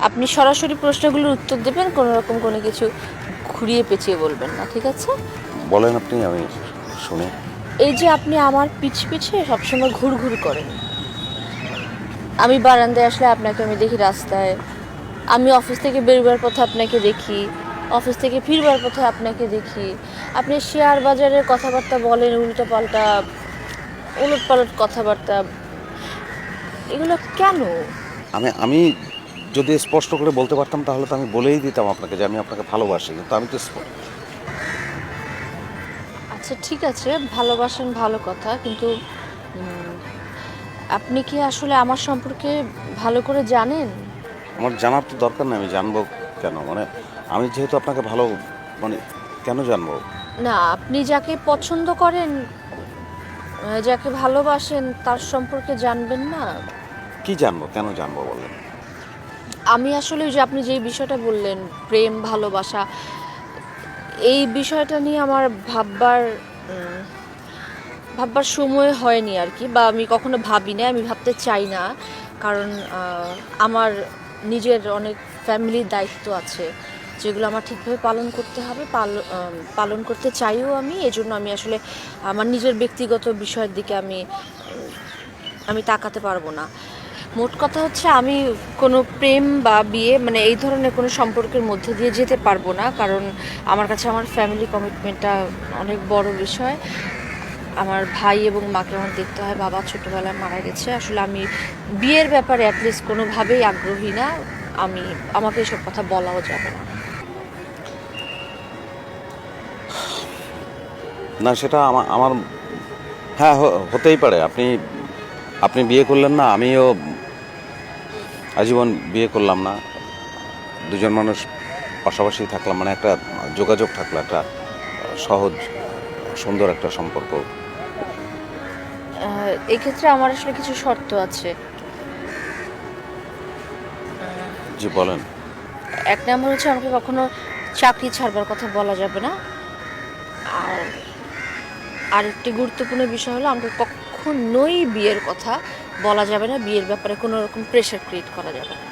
আপনি সরাসরি প্রশ্নগুলোর উত্তর দেবেন, কোনো রকম কোনো কিছু ঘুরিয়ে পেঁচিয়ে বলবেন না, ঠিক আছে? বলেন আপনি, আমি শুনি। এই যে আপনি আমার পিছে সবসময় ঘুরঘুর করেন, আমি বারান্দায় আসলে আপনাকে আমি দেখি রাস্তায়, আমি অফিস থেকে বেরোবার পথে আপনাকে দেখি, অফিস থেকে ফিরবার পথে আপনাকে দেখি, আপনি শেয়ার বাজারের কথাবার্তা বলেন, উল্টোপাল্টা উলটপালট কথাবার্তা, এগুলো কেন? আমি যদি স্পষ্ট করে বলতে পারতাম তাহলে তো আমি বলেই দিতাম আপনাকে যে আমি আপনাকে ভালোবাসি, কিন্তু আমি তো আচ্ছা ঠিক আছে, ভালোবাসেন ভালো কথা, কিন্তু আপনি কি আসলে আমার সম্পর্কে ভালো করে জানেন? আমার জানার তো দরকার নেই, আমি জানবো কেন? মানে আমি যেহেতু আপনাকে ভালো, মানে কেন জানবো? না, আপনি যাকে পছন্দ করেন, যাকে ভালোবাসেন তার সম্পর্কে জানবেন না? কি জানবো, কেন জানবো বলেন? আমি আসলে ওই যে আপনি যেই বিষয়টা বললেন, প্রেম ভালোবাসা, এই বিষয়টা নিয়ে আমার উম, ভাববার সময় হয়নি আর কি, বা আমি কখনো ভাবি না, আমি ভাবতে চাই না। কারণ আমার নিজের অনেক ফ্যামিলির দায়িত্ব আছে, যেগুলো আমার ঠিকভাবে পালন করতে হবে, পালন করতে চাইও আমি। এজন্য আমি আসলে আমার নিজের ব্যক্তিগত বিষয়ের দিকে আমি তাকাতে পারবো না। মোট কথা হচ্ছে, আমি কোনো প্রেম বা বিয়ে মানে এই ধরনের কোনো সম্পর্কের মধ্যে দিয়ে যেতে পারবো না, কারণ আমার কাছে আমার ফ্যামিলি কমিটমেন্টটা অনেক বড় বিষয়। আমার ভাই এবং মাকে আমার দেখতে হয়, বাবা ছোটোবেলায় মারা গেছে। আসলে আমি বিয়ের ব্যাপারে অ্যাটলিস্ট কোনোভাবেই আগ্রহী না। আমাকে এসব কথা বলাও যাবে না। না, সেটা আমার আমার হ্যাঁ, হতেই পারে। আপনি আপনি বিয়ে করলেন না, আমিও আজীবন বিয়ে করলাম না। দুজন মানুষ পাশাপাশি থাকলাম, মানে একটা যোগাযোগ থাকলো, একটা সহজ সুন্দর একটা সম্পর্ক। এক্ষেত্রে আমার আসলে কিছু শর্ত আছে। জি বলেন। এক নম্বর হচ্ছে, আমাকে কখনো চাকরি ছাড়বার কথা বলা যাবে না। আর আরেকটি গুরুত্বপূর্ণ বিষয় হলো, আমাকে কখনোই বিয়ের কথা বলা যাবে না, বিয়ের ব্যাপারে কোনো রকম প্রেশার ক্রিয়েট করা যাবে না।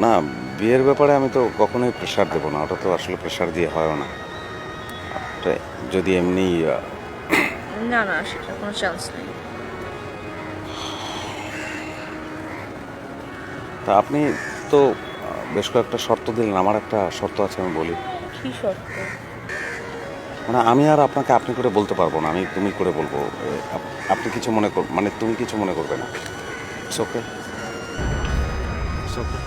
না, বিয়ের ব্যাপারে আমি তো কখনোই প্রেশার দেবো না, ওটা তো আসলে প্রেশার দিয়ে হয়ও না। ওটা যদি এমনি না না, সেটার কোনো চান্স নেই। তা আপনি তো বেশ কয়েকটা শর্ত দিলেন, আমার একটা শর্ত আছে, আমি বলি। কি শর্ত? মানে আমি আর আপনাকে আপনি করে বলতে পারবো না, আমি তুমি করে বলবো। আপনি কিছু মনে কর, মানে তুমি কিছু মনে করবে না। It's okay, it's okay.